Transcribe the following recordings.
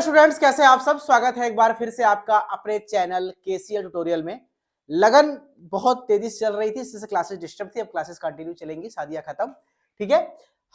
Students, कैसे आप सब। स्वागत है एक बार फिर से आपका अपने चैनल केसीएल ट्यूटोरियल में। लगन बहुत तेजी से चल रही थी, इससे क्लासेस डिस्टर्ब थी, अब क्लासेस कंटिन्यू चलेंगी, शादियां खत्म। ठीक है,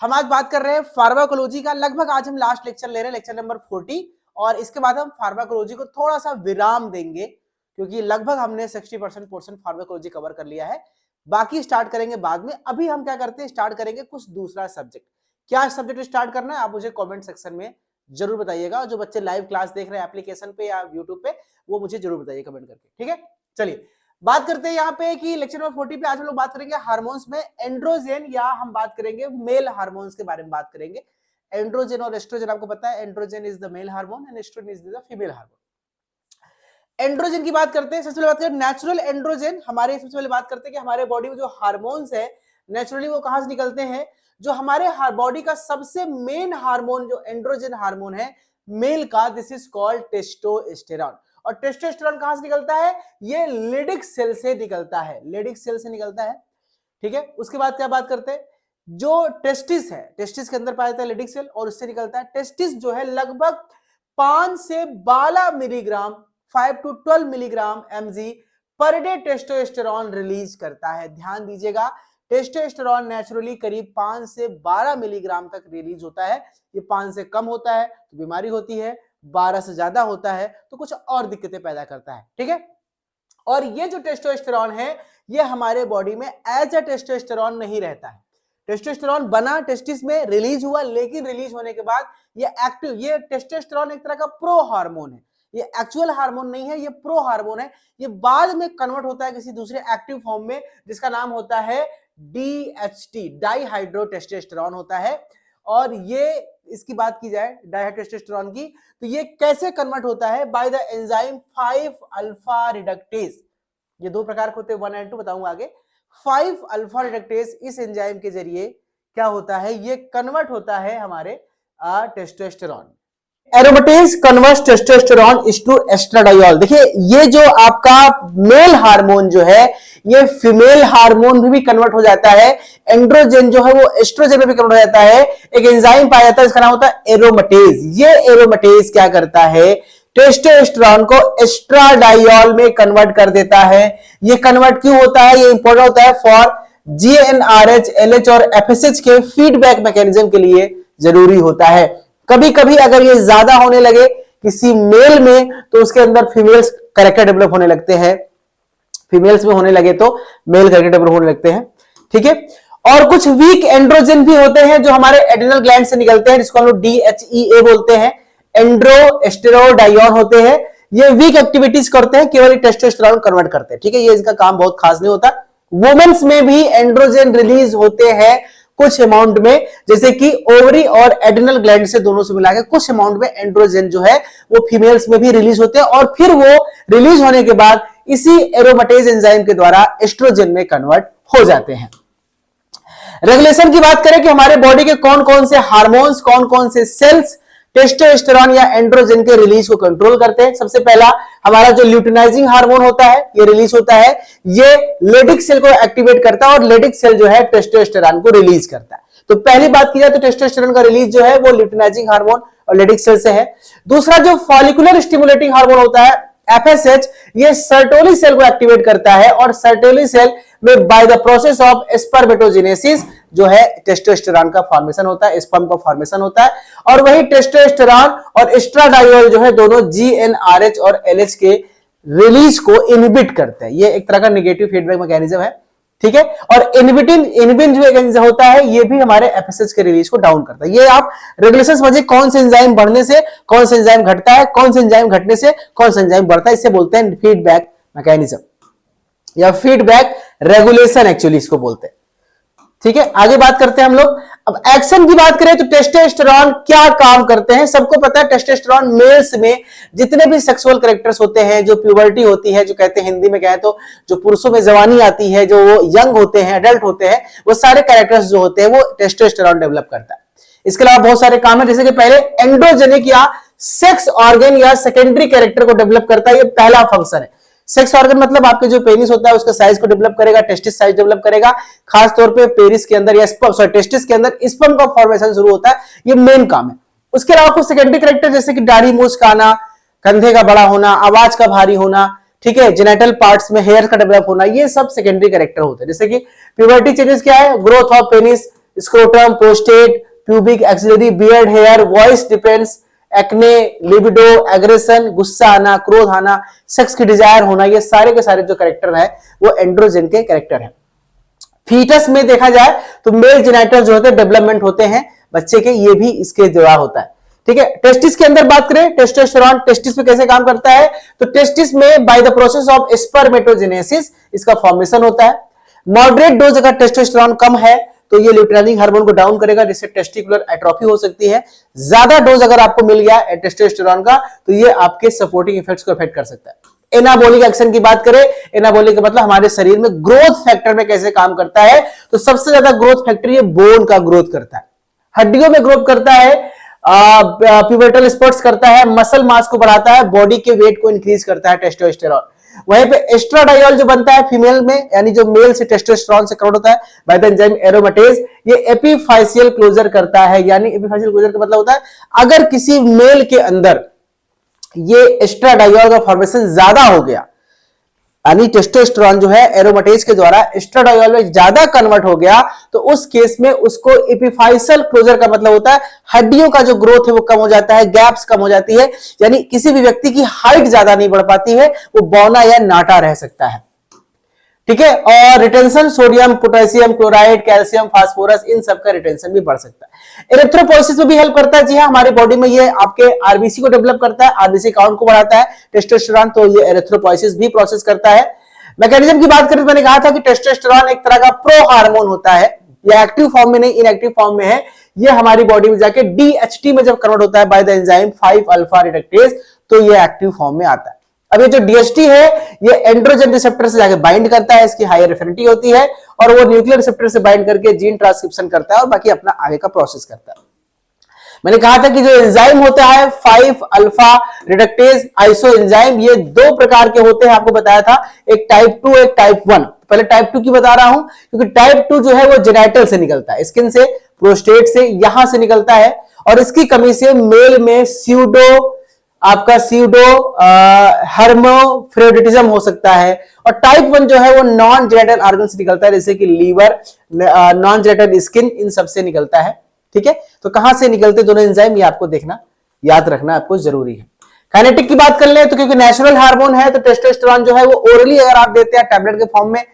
हम आज बात कर रहे हैं फार्माकोलॉजी का। लगभग आज हम लास्ट लेक्चर ले रहे हैं, लेक्चर नंबर 40, और इसके बाद हम फार्माकोलॉजी को थोड़ा सा विराम देंगे क्योंकि लगभग हमने 60% पोर्शन फार्माकोलॉजी कवर कर लिया है। बाकी स्टार्ट करेंगे बाद में। अभी हम क्या करते हैं, स्टार्ट करेंगे कुछ दूसरा सब्जेक्ट। क्या सब्जेक्ट स्टार्ट करना है आप मुझे कमेंट सेक्शन में जरूर बताइएगा। जो बच्चे लाइव क्लास देख रहे हैं एप्लीकेशन पे या यूट्यूब पे, वो मुझे जरूर बताइए कमेंट करके। ठीक है, चलिए बात करते हैं यहाँ पे कि लेक्चर नंबर 40 पे आज हम लोग बात करेंगे हार्मोन्स में एंड्रोजन, या हम बात करेंगे मेल हार्मोन्स के बारे में बात करेंगे। एंड्रोजन और एस्ट्रोजन आपको पता है, androgen is the male hormone and estrogen is the female hormone. Androgen की बात करते हैं। सबसे पहले बात करें नेचुरल एंड्रोजन। हमारे सबसे पहले बात करते हैं कि हमारे बॉडी में जो हार्मोन्स है नेचुरली वो कहां से निकलते हैं। जो हमारे बॉडी का सबसे मेन हार्मोन जो एंड्रोजन हार्मोन है मेल का, दिस इज कॉल्ड टेस्टोस्टेरॉन। और टेस्टोस्टेरॉन कहां से निकलता है, ये लेडिक सेल से निकलता है, लेडिक सेल से निकलता है। ठीक है, उसके बाद क्या बात करते हैं, जो टेस्टिस है, टेस्टिस के अंदर पाया जाता है लेडिक सेल और उससे निकलता है। टेस्टिस जो है लगभग 5 से 12 milligram, 5 to 12 milligram mg per day testosterone release करता है। ध्यान दीजिएगा, टेस्टोस्टेरॉन नेचुरली करीब 5 से 12 मिलीग्राम तक रिलीज होता है। ये 5 से कम होता है तो बीमारी होती है, 12 से ज्यादा होता है तो कुछ और दिक्कतें पैदा करता है। ठीक है, और ये जो टेस्टोस्टेरॉन है ये हमारे बॉडी में एज अ टेस्टोस्टेरॉन नहीं रहता है। टेस्टोस्टेरॉन बना, टेस्टिस में रिलीज हुआ, लेकिन रिलीज होने के बाद ये एक्टिव, ये टेस्टोस्टेरॉन एक तरह का प्रो हार्मोन है, ये एक्चुअल हार्मोन नहीं है, ये प्रो हार्मोन है। ये बाद में कन्वर्ट होता है किसी दूसरे एक्टिव फॉर्म में जिसका नाम होता है DHT, डाईहाइड्रोटेस्टोस्टेरॉन होता है। और ये इसकी बात की जाए डाईहाइड्रोटेस्टोस्टेरॉन की, तो ये कैसे कन्वर्ट होता है, by the enzyme 5 alpha reductase. ये दो प्रकार के होते हैं, 1 और 2 बताऊंगा आगे। 5 अल्फा रिडक्टेज इस एंजाइम के जरिए क्या होता है, ये कन्वर्ट होता है हमारे testosterone. Aromatase converts testosterone to estradiol. देखिए ये जो आपका मेल हार्मोन जो है ये फीमेल हार्मोन में भी कन्वर्ट हो जाता है। एंड्रोजन जो है वो एस्ट्रोजन में भी कन्वर्ट हो जाता है। एक एंजाइम पाया जाता है इसका नाम होता है एरोमेटेज। ये एरोमेटेज क्या करता है, टेस्टोस्टेरॉन को एस्ट्राडायोल में कन्वर्ट कर देता है। ये कन्वर्ट क्यों होता है, ये इंपॉर्टेंट होता है फॉर GnRH, LH और FSH के फीडबैक मैकेनिज्म के लिए जरूरी होता है। कभी कभी अगर ये ज्यादा होने लगे किसी मेल में तो उसके अंदर फीमेल्स कैरेक्टर डेवलप होने लगते हैं, फीमेल्स में होने लगे तो मेल कैरेक्टर डेवलप होने लगते हैं। ठीक है, और कुछ वीक एंड्रोजन भी होते हैं जो हमारे एड्रिनल ग्लैंड से निकलते हैं, जिसको हम लोग DHEA बोलते हैं। एंड्रोस्टेरोडायोन होते हैं, ये वीक एक्टिविटीज करते हैं, केवल टेस्टोस्टेरॉन कन्वर्ट करते हैं। ठीक है, ये इसका काम बहुत खास नहीं होता। वुमेन्स में भी एंड्रोजन रिलीज होते हैं कुछ अमाउंट में, जैसे कि ओवरी और एड्रिनल ग्लैंड से दोनों से मिलाकर कुछ अमाउंट में एंड्रोजन जो है वो फीमेल्स में भी रिलीज होते हैं, और फिर वो रिलीज होने के बाद इसी एरोमेटेज एंजाइम के द्वारा एस्ट्रोजन में कन्वर्ट हो जाते हैं। रेगुलेशन की बात करें कि हमारे बॉडी के कौन कौन से हार्मोन्स, कौन कौन से सेल्स टेस्टोस्टेरॉन या एंड्रोजन के रिलीज को कंट्रोल करते हैं। सबसे पहला हमारा जो ल्यूटिनाइजिंग हार्मोन होता है ये रिलीज होता है, ये लेडिक सेल को एक्टिवेट करता है और लेडिक सेल जो है टेस्टोस्टेरॉन को रिलीज करता है। तो पहली बात की जाए तो टेस्टोस्टेरॉन का रिलीज जो है वो ल्यूटिनाइजिंग हार्मोन और लेडिक सेल से है। दूसरा जो फॉलिकुलर स्टिमुलेटिंग हार्मोन होता है FSH, ये सर्टोली सेल को एक्टिवेट करता है और सर्टोली सेल में by the process of spermatogenesis जो है टेस्टोस्टेरॉन का फॉर्मेशन होता है, स्पर्म का फॉर्मेशन होता है। और वही टेस्टोस्टेरॉन और एस्ट्राडायोल जो है दोनों GnRH और LH के रिलीज को इनहिबिट करते हैं। ये एक तरह का नेगेटिव फीडबैक मैकेनिज्म है। ठीक है, और इनहिबिन जो एक होता है ये भी हमारे FSH के रिलीज को डाउन करता है। ये आप रेगुलेशन समझिए, कौन से एंजाइम बढ़ने से कौन से एंजाइम घटता है, कौन से एंजाइम घटने से कौन से एंजाइम बढ़ता है, इससे बोलते हैं फीडबैक मैकेनिज्म या फीडबैक रेगुलेशन एक्चुअली इसको बोलते हैं। ठीक है, आगे बात करते हैं हम लोग। अब एक्शन की बात करें तो टेस्टोस्टेरॉन क्या काम करते हैं, सबको पता है टेस्टोस्टेरॉन मेल्स में जितने भी सेक्सुअल कैरेक्टर्स होते हैं, जो प्यूबर्टी होती है, जो कहते हैं हिंदी में कहें तो जो पुरुषों में जवानी आती है, जो वो यंग होते हैं, एडल्ट होते हैं, वो सारे कैरेक्टर्स जो होते हैं वो टेस्टोस्टेरॉन डेवलप करता है। इसके अलावा बहुत सारे काम है, जैसे कि पहले एंड्रोजेनिक या सेक्स ऑर्गन या सेकेंडरी कैरेक्टर को डेवलप करता है, ये पहला फंक्शन है। सेक्स ऑर्गन मतलब आपके जो पेनिस होता है उसका साइज को डेवलप करेगा, टेस्टिस साइज डेवलप करेगा, खास तौर पे पेनिस के अंदर या टेस्टिस के अंदर स्पर्म का फॉर्मेशन शुरू होता है, ये मेन काम है। उसके अलावा कुछ सेकेंडरी कैरेक्टर जैसे कि दाढ़ी मूंछ का आना, कंधे का बड़ा होना, आवाज का भारी होना, ठीक है, जेनिटल पार्ट्स में हेयर का डेवलप होना, ये सब सेकेंडरी कैरेक्टर होते हैं। जैसे कि प्यूबर्टी चेंजेस क्या है, growth of penis, scrotum, prostate, pubic axillary, beard hair, voice deepens, acne, libido, aggression, गुस्सा आना, क्रोध आना, सेक्स की डिजायर होना, ये सारे के सारे जो कैरेक्टर है वो एंड्रोजन के कैरेक्टर है। फीटस में देखा जाए तो मेल जेनिटल जो होते हैं डेवलपमेंट होते हैं बच्चे के, ये भी इसके जुड़ा होता है, ठीक है। टेस्टिस के अंदर बात करें, टेस्टोस्टेरोन टेस्टिस में कैसे काम करता है, तो टेस्टिस में by the process of spermatogenesis इसका फॉर्मेशन होता है। मॉडरेट डोज अगर टेस्टोस्टेरोन कम है तो ये ल्यूटेनिक हार्मोन को डाउन करेगा, जिससे टेस्टिकुलर एट्रोफी हो सकती है। ज्यादा डोज अगर आपको मिल गया टेस्टोस्टेरोन का तो ये आपके सपोर्टिंग इफेक्ट्स को इफेक्ट कर सकता है। एनाबॉलिक एक्शन की बात करें, एनाबॉलिक का मतलब हमारे शरीर में ग्रोथ फैक्टर में कैसे काम करता है, तो सबसे ज्यादा ग्रोथ फैक्टर ये बोन का ग्रोथ करता है, हड्डियों में ग्रोथ करता है, प्यूबर्टल स्पॉट्स करता है, मसल मास को बढ़ाता है, बॉडी के वेट को इंक्रीज करता है टेस्टोस्टेरोन। वहीं पे एस्ट्राडायोल जो बनता है फीमेल में, यानी जो मेल से टेस्टोस्टेरोन से कन्वर्ट होता है बाय द एंजाइम एरोमेटेज, ये एपिफाइशियल क्लोजर करता है। यानी एपिफाइशियल क्लोजर का मतलब होता है अगर किसी मेल के अंदर ये एस्ट्राडायोल का फॉर्मेशन ज्यादा हो गया, यानी टेस्टोस्टेरोन जो है एरोमेटेज के द्वारा एस्ट्राडायोल में ज्यादा कन्वर्ट हो गया, तो उस केस में उसको एपिफाइशियल क्लोजर का मतलब होता है हड्डियों का जो ग्रोथ है वो कम हो जाता है, गैप्स कम हो जाती है, यानी किसी भी व्यक्ति की हाइट ज्यादा नहीं बढ़ पाती है, वो बौना या नाटा रह सकता है, ठीक है। और retention sodium, potassium chloride, calcium, phosphorus, इन सब का रिटेंशन भी बढ़ सकता है। एरिथ्रोपोइसिस में भी हेल्प करता है, जी हाँ, हमारी बॉडी में ये आपके आरबीसी को डेवलप करता है, आरबीसी काउंट को बढ़ाता है टेस्टोस्टेरोन, तो ये एरिथ्रोपोइसिस भी प्रोसेस करता है। मैकेनिज्म की बात करें तो मैंने कहा था कि टेस्टोस्टेरोन एक तरह का प्रो हार्मोन होता है, ये एक्टिव फॉर्म में नहीं इनएक्टिव फॉर्म में है, ये हमारी बॉडी में जाके डीएचटी में जब कन्वर्ट होता है by the enzyme 5 alpha reductase, तो ये एक्टिव फॉर्म में आता है। अब ये जो डीएचटी है ये एंड्रोजन रिसेप्टर से जाके बाइंड करता है, इसकी हायर एफिनिटी होती है, और वो न्यूक्लियर रिसेप्टर से बाइंड करके जीन ट्रांसक्रिप्शन करता है और बाकी अपना आगे का प्रोसेस करता है। मैंने कहा था कि जो एंजाइम होता है 5 अल्फा रिडक्टेज आइसो एंजाइम, ये दो प्रकार के होते हैं, आपको बताया था, एक टाइप 2 एक टाइप 1। पहले टाइप 2 की बता रहा हूं क्योंकि टाइप 2 जो है वो जेनिटल से निकलता है, स्किन से, प्रोस्टेट से, यहां से निकलता है, और इसकी कमी से मेल में सीडो हर्मोफ्रोडिटिज्म हो सकता है। और टाइप 1 जो है वो नॉन जेनिटल ऑर्गन से निकलता है, जैसे कि लीवर, नॉन जेनिटल स्किन, इन सब से निकलता है, ठीक है। तो कहां से निकलते दोनों एंजाइम, ये आपको देखना, याद रखना आपको जरूरी है। काइनेटिक की बात कर ले तो क्योंकि नेचुरल हार्मोन है तो टेस्टोस्टेरोन जो है वो ओरली अगर आप देते हैं टैबलेट के फॉर्म में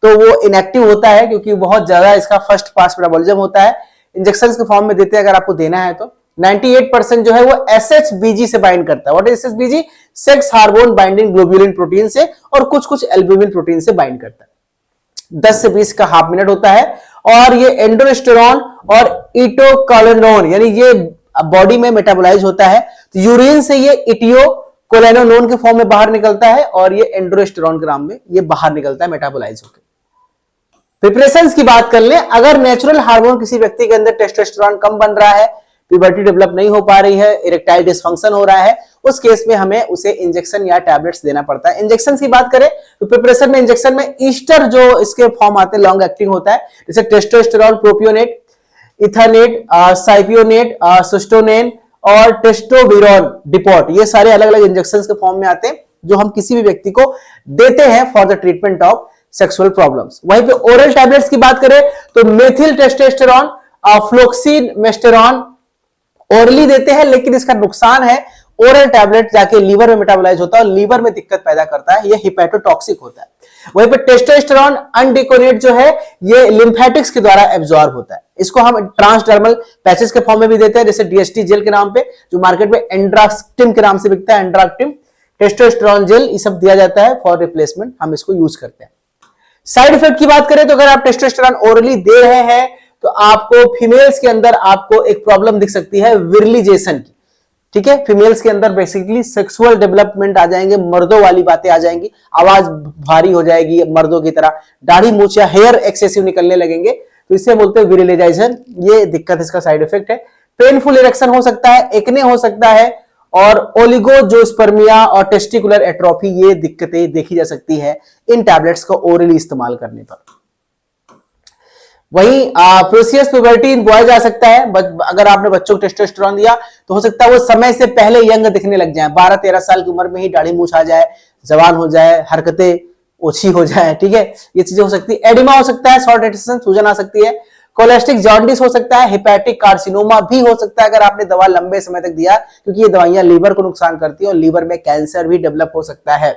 तो वो इनएक्टिव होता है, क्योंकि बहुत ज्यादा इसका फर्स्ट पास मेटाबॉलिज्म होता है। इंजेक्शन के फॉर्म में देते हैं अगर आपको देना है तो 98% जो है वो SHBG से बाइंड करता है। What is SHBG? Sex hormone binding globulin protein से, और कुछ कुछ एल्ब्यूमिन प्रोटीन से बाइंड करता है। 10 से 20 का हाफ मिनट होता है, और ये एंडोस्टेरोन और इटोकोलिनोन यानी ये बॉडी में मेटाबोलाइज होता है, तो यूरिन से ये इटियोकोलिनोन के फॉर्म में बाहर निकलता है, और ये एंडोस्टेरोन के नाम में ये बाहर निकलता है मेटाबोलाइज होकर। प्रिपरेशंस की बात कर ले, अगर नेचुरल हार्मोन किसी व्यक्ति के अंदर टेस्टोस्टेरोन कम बन रहा है, प्यूबर्टी डेवलप नहीं हो पा रही है, इरेक्टाइल डिसफंक्शन हो रहा है, उस केस में हमें उसे इंजेक्शन या टैबलेट्स देना पड़ता है। इंजेक्शन की बात करें तो प्रिपरेशन में इंजेक्शन में ईस्टर जो इसके फॉर्म आते हैं लॉन्ग एक्टिंग होता है, जैसे टेस्टोस्टेरोन प्रोपियोनेट, इथानेट, साइपियोनेट, सिस्टोनेन और टेस्टोविरोन डिपोट, ये सारे अलग अलग इंजेक्शन के फॉर्म में आते हैं जो हम किसी भी व्यक्ति को देते हैं for the treatment of sexual problems. वहीं पे ओरल टैबलेट्स की बात करें तो मेथिल टेस्टोस्टेरोन, फ्लोक्सिन मेस्टेरॉन ओरली देते हैं, लेकिन इसका नुकसान है ओरल टैबलेट जाके लीवर में मेटाबोलाइज होता है और लीवर में दिक्कत पैदा करता है, ये हिपैटोटॉक्सिक होता है। वहीं पे टेस्टोस्टेरोन अनडिकोनेट जो है ये लिम्फेटिक्स के द्वारा एब्जॉर्ब होता है, इसको हम ट्रांसडर्मल पैचेस के फॉर्म में भी देते हैं, जैसे डीएसटी जेल के नाम पे, जो मार्केट में एंड्राक्टिम के नाम से बिकता है, एंड्राक्टिम टेस्टोस्टेरोन जेल, ये सब दिया जाता है फॉर रिप्लेसमेंट, हम इसको यूज करते हैं। साइड इफेक्ट की बात करें तो अगर आप टेस्टोस्टेरोन ओरली दे रहे हैं तो आपको फीमेल्स के अंदर आपको एक प्रॉब्लम दिख सकती है विरलिजेशन की, ठीक है। फीमेल्स के अंदर बेसिकली सेक्सुअल डेवलपमेंट आ जाएंगे, मर्दों वाली बातें आ जाएंगी, आवाज भारी हो जाएगी मर्दों की तरह, दाढ़ी मूंछ या हेयर एक्सेसिव निकलने लगेंगे, तो इसे बोलते हैं विरलिजाइजेशन, ये दिक्कत इसका साइड इफेक्ट है। पेनफुल इरेक्शन हो सकता है, एक्ने हो सकता है, और ओलिगोजोस्पर्मिया और टेस्टिकुलर एट्रोफी, ये दिक्कतें देखी जा सकती है इन टैबलेट्स को ओरली इस्तेमाल करने पर। वही प्रोसियस प्यूबर्टी इन बॉयज आ सकता है, अगर आपने बच्चों को टेस्टोस्टेरोन दिया तो हो सकता है वो समय से पहले यंग दिखने लग जाए, 12-13 साल की उम्र में ही दाढ़ी मूछ आ जाए, जवान हो जाए, हरकतें ओछी हो जाए, ठीक है, ये चीजें हो सकती है। एडिमा हो सकता है, शॉर्ट एडिशन, सूजन आ सकती है, कोलेस्टिक जॉन्डिस हो सकता है, हेपेटिक कार्सिनोमा भी हो सकता है अगर आपने दवा लंबे समय तक दिया, क्योंकि ये दवाइयां लीवर को नुकसान करती है और लीवर में कैंसर भी डेवलप हो सकता है।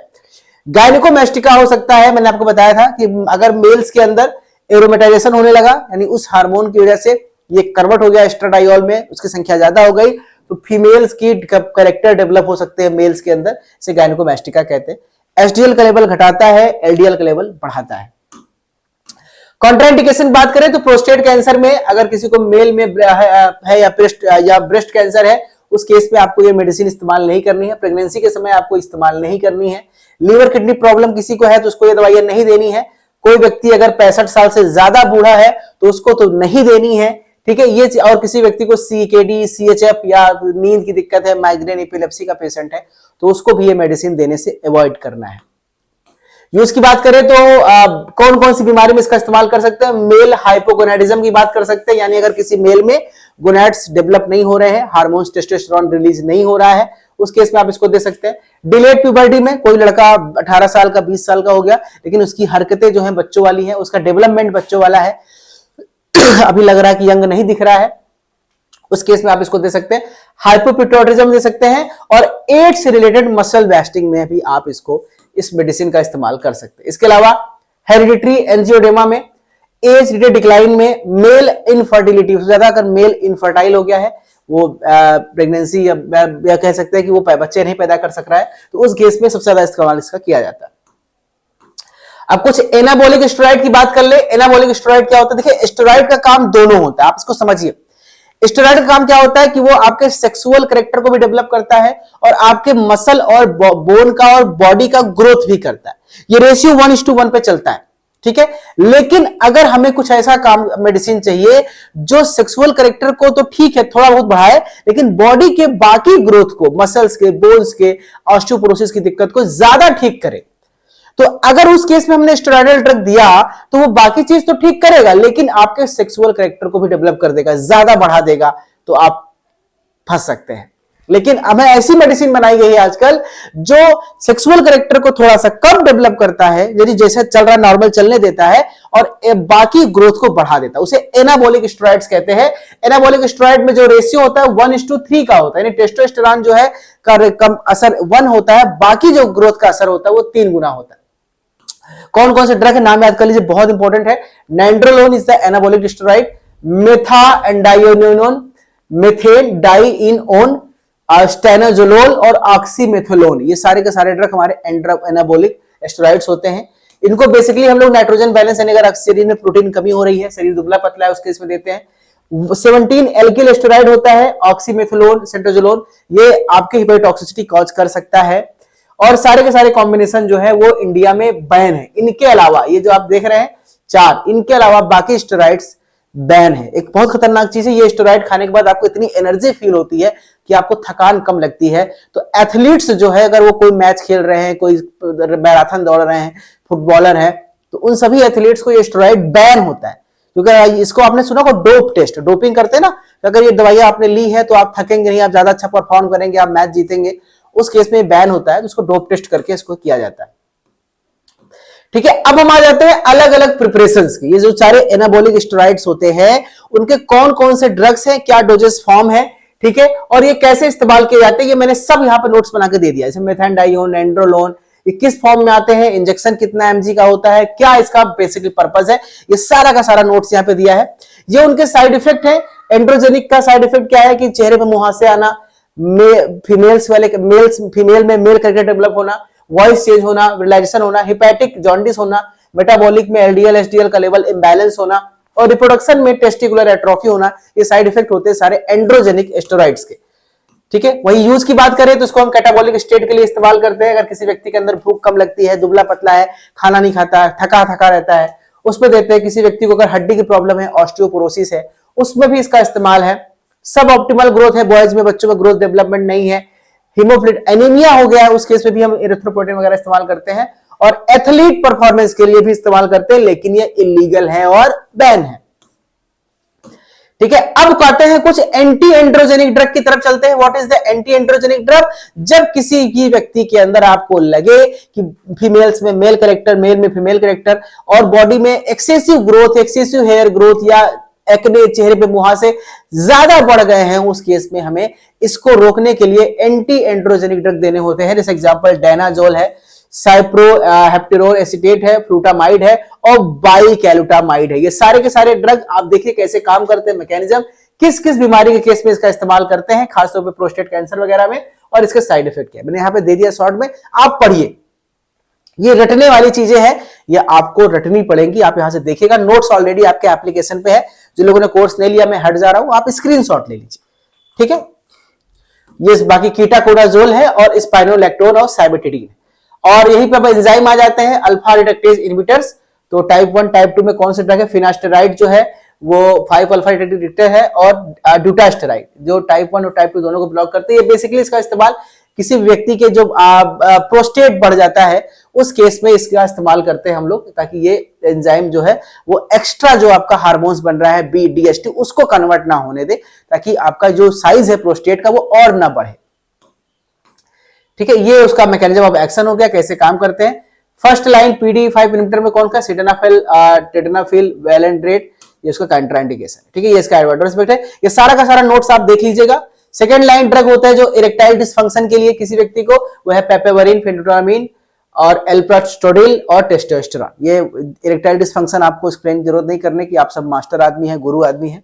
गायनिकोमेस्टिका हो सकता है, मैंने आपको बताया था कि अगर मेल्स के अंदर एरोमेटाइजेशन होने लगा, यानी उस हार्मोन की वजह से ये कन्वर्ट हो गया एस्ट्राडायोल में, उसकी संख्या ज्यादा हो गई, तो फीमेल्स की कैरेक्टर डेवलप हो सकते हैं मेल्स के अंदर, इसे गायनिकोमेस्टिका कहते हैं। एसडीएल का लेवल घटाता है, एलडीएल का लेवल बढ़ाता है। कॉन्ट्राइंडिकेशन बात करें तो प्रोस्टेट कैंसर में अगर किसी को मेल में है या ब्रेस्ट कैंसर है, उस केस में आपको ये मेडिसिन इस्तेमाल नहीं करनी है, प्रेगनेंसी के समय आपको इस्तेमाल नहीं करनी है। लीवर किडनी प्रॉब्लम किसी को है तो उसको ये दवाइयां नहीं देनी है। कोई व्यक्ति अगर 65 साल से ज्यादा बूढ़ा है तो उसको तो नहीं देनी है, ठीक है ये। और किसी व्यक्ति को सीकेडी, सीएचएफ या नींद की दिक्कत है, माइग्रेन, एपिलेप्सी का पेशेंट है, तो उसको भी ये मेडिसिन देने से अवॉइड करना है। यूज की बात करें तो कौन कौन सी बीमारी में इसका इस्तेमाल कर सकते हैं? मेल हाइपोगोनाडिज्म की बात कर सकते हैं, यानी अगर किसी मेल में गोनैड्स डेवलप नहीं हो रहे हैं, हार्मोन्स टेस्टोस्टेरोन रिलीज नहीं हो रहा है, उस केस में आप इसको दे सकते हैं। डिलेड प्यूबर्टी में कोई लड़का 18 साल का, 20 साल का हो गया, लेकिन उसकी हरकतें जो है बच्चों वाली है, उसका डेवलपमेंट बच्चों वाला है, अभी लग रहा है कि यंग नहीं दिख रहा है, उस केस में आप इसको दे सकते हैं। हाइपोपिट्यूटरिज्म दे सकते हैं, और एड्स से रिलेटेड मसल वेस्टिंग में भी आप इसको इस मेडिसिन का इस्तेमाल कर सकते हैं। इसके अलावा हेरिडिटरी एंजियोडेमा में, एज रिलेटेड डिक्लाइन में, मेल इनफर्टिलिटी, ज्यादा अगर मेल इनफर्टाइल हो गया है, वो प्रेगनेंसी या कह सकते हैं कि वो बच्चे नहीं पैदा कर सक रहा है, तो उस केस में सबसे ज्यादा इस्तेमाल इसका किया जाता है। अब कुछ एनाबॉलिक स्टेरॉइड की बात कर ले। एनाबॉलिक स्टेरॉइड क्या होता है? देखिए स्टेरॉइड का काम दोनों होता है, आप इसको समझिए। स्टेरॉइड का काम क्या होता है कि वो आपके सेक्सुअल कैरेक्टर को भी डेवलप करता है और आपके मसल और बोन का और बॉडी का ग्रोथ भी करता है। ये रेशियो 1:1 पे चलता है, ठीक है। लेकिन अगर हमें कुछ ऐसा काम मेडिसिन चाहिए जो सेक्सुअल कैरेक्टर को तो ठीक है थोड़ा बहुत बढ़ाए, लेकिन बॉडी के बाकी ग्रोथ को, मसल्स के, बोन्स के, ऑस्टियोपोरोसिस की दिक्कत को ज्यादा ठीक करे, तो अगर उस केस में हमने स्टेरॉइडल ड्रग दिया तो वो बाकी चीज तो ठीक करेगा, लेकिन आपके सेक्सुअल कैरेक्टर को भी डेवलप कर देगा, ज्यादा बढ़ा देगा, तो आप फंस सकते हैं। लेकिन हमें ऐसी मेडिसिन बनाई गई है आजकल जो सेक्सुअल कैरेक्टर को थोड़ा सा कम डेवलप करता है, यदि जैसा चल रहा है नॉर्मल चलने देता है, और बाकी ग्रोथ को बढ़ा देता है, उसे एनाबॉलिक स्टेरॉइड्स कहते हैं। एनाबॉलिक स्टेरॉइड में जो रेशियो होता है 1:3 का होता है, यानी टेस्टोस्टेरोन जो है का कम असर 1 होता है, बाकी जो ग्रोथ का असर होता है वो 3 गुना होता है। कौन कौन से ड्रग है नाम याद कर लीजिए, बहुत इंपॉर्टेंट है। Nandrolone is the anabolic steroid, methandienone, methandienone, stanozolol और ऑक्सीमेथोलोन, ये सारे के सारे ड्रग हमारे एनाबॉलिक स्टेरॉइड्स होते हैं। इनको बेसिकली हम लोग नाइट्रोजन बैलेंस, यानी अगर शरीर में प्रोटीन कमी हो रही है, शरीर दुबला पतला है, उसके इसमें देते हैं। 17 एल्किल स्टेरॉइड होता है, ऑक्सीमेथोलोन, सेंट्रोजोलोन, ये आपके हिपेटॉक्सिसिटी कॉज कर सकता है, और सारे के सारे कॉम्बिनेशन जो है वो इंडिया में बैन है। इनके अलावा ये जो आप देख रहे हैं 4, इनके अलावा बाकी स्टेरॉइड्स बैन है। एक बहुत खतरनाक चीज है, ये स्टेरॉइड खाने के बाद आपको इतनी एनर्जी फील होती है कि आपको थकान कम लगती है। तो एथलीट्स जो है, अगर वो कोई मैच खेल रहे हैं, कोई मैराथन दौड़ रहे हैं, फुटबॉलर है, तो उन सभी एथलीट्स को ये स्टेरॉइड बैन होता है, क्योंकि इसको आपने सुना को डोप टेस्ट, डोपिंग करते हैं ना, तो अगर ये दवाइयां आपने ली है तो आप थकेंगे नहीं, आप ज्यादा अच्छा परफॉर्म करेंगे, आप मैच जीतेंगे, उस केस में बैन होता है, तो उसको डोप टेस्ट करके इसको किया जाता है, ठीक है। अब हम आ जाते हैं अलग अलग प्रिपरेशंस की। ये जो सारे एनाबॉलिक स्टेरॉइड्स होते हैं उनके कौन कौन से ड्रग्स हैं, क्या डोजेस फॉर्म है, ठीक है, और ये कैसे इस्तेमाल किए जाते हैं, ये मैंने सब यहाँ पे नोट्स बना के दे दिया। जैसे मेथेनडाइयोन, नैंड्रोलोन, ये किस फॉर्म में आते हैं, इंजेक्शन कितना एमजी का होता है, क्या इसका बेसिकली पर्पस है, ये सारा का सारा नोट्स यहाँ पे दिया है। ये उनके साइड इफेक्ट है। एंड्रोजेनिक का साइड इफेक्ट क्या है कि चेहरे पे मुहासे आना, फीमेल में मेल कैरेक्टर डेवलप होना, वॉइस चेंज होना, रिलैक्सेशन होना, हिपैटिक जॉन्डिस होना, मेटाबॉलिक में एलडीएल एसडीएल का लेवल इंबैलेंस होना, और रिप्रोडक्शन में टेस्टिकुलर एट्रोफी होना, ये साइड इफेक्ट होते हैं सारे एंड्रोजेनिक स्टेरॉइड्स के, ठीक है। वही यूज की बात करें तो इसको हम कैटाबॉलिक स्टेट के लिए इस्तेमाल करते हैं। अगर किसी व्यक्ति के अंदर भूख कम लगती है, दुबला पतला है, खाना नहीं खाता, थका थका रहता है, उसमें देते हैं। किसी व्यक्ति को अगर हड्डी की प्रॉब्लम है, ऑस्टियोपोरोसिस है, उसमें भी इसका इस्तेमाल है। सब ऑप्टिमल ग्रोथ है, बॉयज में, बच्चों में ग्रोथ डेवलपमेंट नहीं है, हीमोफिलिट एनीमिया हो गया है, उस केस में भी हम एरिथ्रोपोएटिन वगैरह इस्तेमाल करते हैं, और एथलीट परफॉर्मेंस के लिए भी इस्तेमाल करते हैं, लेकिन ये इलीगल है और बैन है। ठीक है, अब कहते हैं कुछ एंटी एंड्रोजेनिक ड्रग की तरफ चलते हैं। What is the anti androgenic drug? जब किसी की व्यक्ति के अंदर आपको लगे कि फीमेल्स में मेल कैरेक्टर, मेल में फीमेल कैरेक्टर, और बॉडी में excessive growth, excessive hair growth या एक्ने, चेहरे पे मुहासे ज्यादा बढ़ गए हैं, उस केस में हमें इसको रोकने के लिए एंटी एंड्रोजेनिक ड्रग देने होते हैं। जैसे एग्जांपल डायनाजोल है, साइप्रो हेप्टेरोल एसीटेट है, फ्लूटामाइड है और बाइकैलुटामाइड है। ये सारे के सारे ड्रग आप देखिए कैसे काम करते हैं, मैकेनिज्म, किस किस बीमारी के केस में इसका इस्तेमाल करते हैं, खासतौर पे प्रोस्टेट कैंसर वगैरह में, और इसके साइड इफेक्ट क्या है मैंने यहाँ पे दे दिया शॉर्ट में, आप पढ़िए। ये रटने वाली चीजें हैं, ये आपको रटनी पड़ेंगी। आप यहां से देखिएगा, नोट्स ऑलरेडी आपके एप्लीकेशन पे है। जो लोगों ने कोर्स नहीं लिया, मैं हट जा रहा हूं, आप स्क्रीनशॉट ले लीजिए, ठीक है। ये बाकी कीटाकोडाजोल है और स्पाइनोलैक्टोन और साइबेटिडीन, और यहीं पे अब एंजाइम आ जाते हैं, अल्फा रिडक्टेज इनहिबिटर्स। तो टाइप 1 टाइप 2 में कौन से ड्रग है? फिनास्टेराइड जो है वो 5 अल्फा रिडक्टेज है, और ड्यूटास्टेराइड जो टाइप 1 और टाइप 2 दोनों को ब्लॉक करते हैं। ये बेसिकली इसका इस्तेमाल किसी व्यक्ति के जो प्रोस्टेट बढ़ जाता है उस केस में इसका इस्तेमाल करते हैं हम लोग, ताकि ये एंजाइम जो है वो एक्स्ट्रा जो आपका हार्मोन्स बन रहा है बीडीएचटी उसको कन्वर्ट ना होने दे, ताकि आपका जो साइज है प्रोस्टेट का वो और ना बढ़े, ठीक है। ये उसका मैकेनिज्म ऑफ एक्शन हो गया, कैसे काम करते हैं। फर्स्ट लाइन PDE5 इनहिबिटर में कौन का? सिडेनाफिल, टेडनाफिल, वेलेंड्रेट, ये उसका कंट्राइंडिकेशन, ठीक है। ये इसका एडवर्स इफेक्ट है। ये सारा का सारा नोट्स आप देख लीजिएगा। सेकेंड लाइन ड्रग होता है जो इरेक्टाइल डिसफंक्शन के लिए किसी व्यक्ति को, वो है पेपेवरिन, फेनिटोलामीन और एल्प्रास्टोडिल और टेस्टोस्टेरोन। ये इरेक्टाइल डिसफंक्शन आपको एक्सप्लेन जरूरत नहीं करने की, आप सब मास्टर आदमी है, गुरु आदमी है,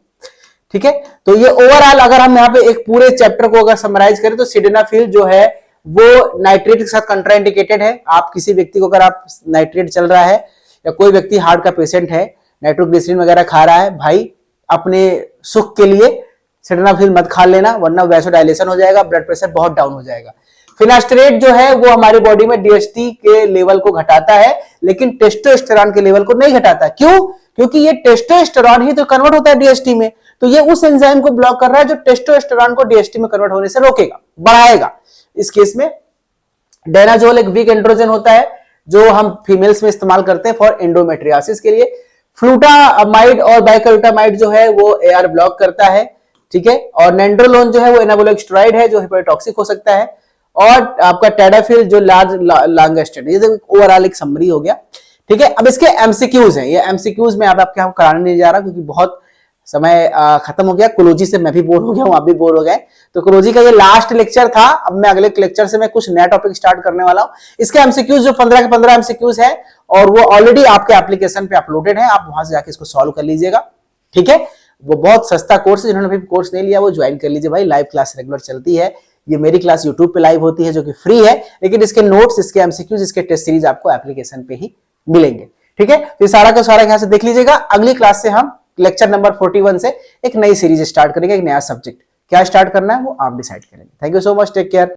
ठीक है। तो ये ओवरऑल अगर हम यहाँ पे एक पूरे चैप्टर को अगर समराइज करें तो सिडेनाफिल जो है वो नाइट्रेट के साथ कंट्राइंडिकेटेड है। आप किसी व्यक्ति को, अगर आप नाइट्रेट चल रहा है या कोई व्यक्ति हार्ट का पेशेंट है, नाइट्रोग्लिसरीन वगैरह खा रहा है, भाई अपने सुख के लिए सिडेनाफिल मत खा लेना, वरना वैसोडाइलेशन हो जाएगा, ब्लड प्रेशर बहुत डाउन हो जाएगा। फिनास्टेरेट जो है वो हमारी बॉडी में डीएचटी के लेवल को घटाता है, लेकिन टेस्टोस्टेरोन के लेवल को नहीं घटाता। क्यों? क्योंकि ये टेस्टोस्टेरोन ही तो कन्वर्ट होता है डीएचटी में, तो ये उस एंजाइम को ब्लॉक कर रहा है जो टेस्टोस्टेरोन को डीएचटी में कन्वर्ट होने से रोकेगा, बढ़ाएगा। इस केस में डायनाजोल एक वीक एंड्रोजन होता है जो हम फीमेल्स में इस्तेमाल करते हैं फॉर एंडोमेट्रियोसिस के लिए। फ्लूटामाइड और बाइकैलुटामाइड जो है वो एआर ब्लॉक करता है, ठीक है। और नेंड्रोलोन जो है वो एनाबोलिक स्टेरॉइड है जो हेपेटोटॉक्सिक हो सकता है। और आपका टेडाफिल जो लार्ज लॉन्गेस्टेड, ये ओवरऑल एक समरी हो गया, ठीक है। अब इसके एमसीक्यूज हैं, ये एमसीक्यूज में अब आपके हम कराने नहीं जा रहा क्योंकि बहुत समय खत्म हो गया। कोलॉजी से मैं भी बोर हो गया हूं, आप भी बोर हो गए, तो कोलॉजी का ये लास्ट लेक्चर था। अब मैं अगले लेक्चर से मैं कुछ नया टॉपिक स्टार्ट करने वाला हूं। इसके एमसीक्यूज जो 15 के 15 एमसीक्यूज है और वो ऑलरेडी आपके एप्लीकेशन पे अपलोडेड है, आप वहां से जाके इसको सॉल्व कर लीजिएगा, ठीक है। वो बहुत सस्ता कोर्स है, जिन्होंने भी कोर्स नहीं लिया वो ज्वाइन कर लीजिए भाई। लाइव क्लास रेगुलर चलती है, ये मेरी क्लास यूट्यूब पे लाइव होती है जो कि फ्री है, लेकिन इसके नोट्स, इसके एमसीक्यूज, इसके टेस्ट सीरीज आपको एप्लीकेशन पे ही मिलेंगे, ठीक है। तो सारा का सारा यहां से देख लीजिएगा। अगली क्लास से हम लेक्चर नंबर 41 से एक नई सीरीज स्टार्ट करेंगे, एक नया सब्जेक्ट। क्या स्टार्ट करना है वो आप डिसाइड करेंगे। Thank you so much, take care.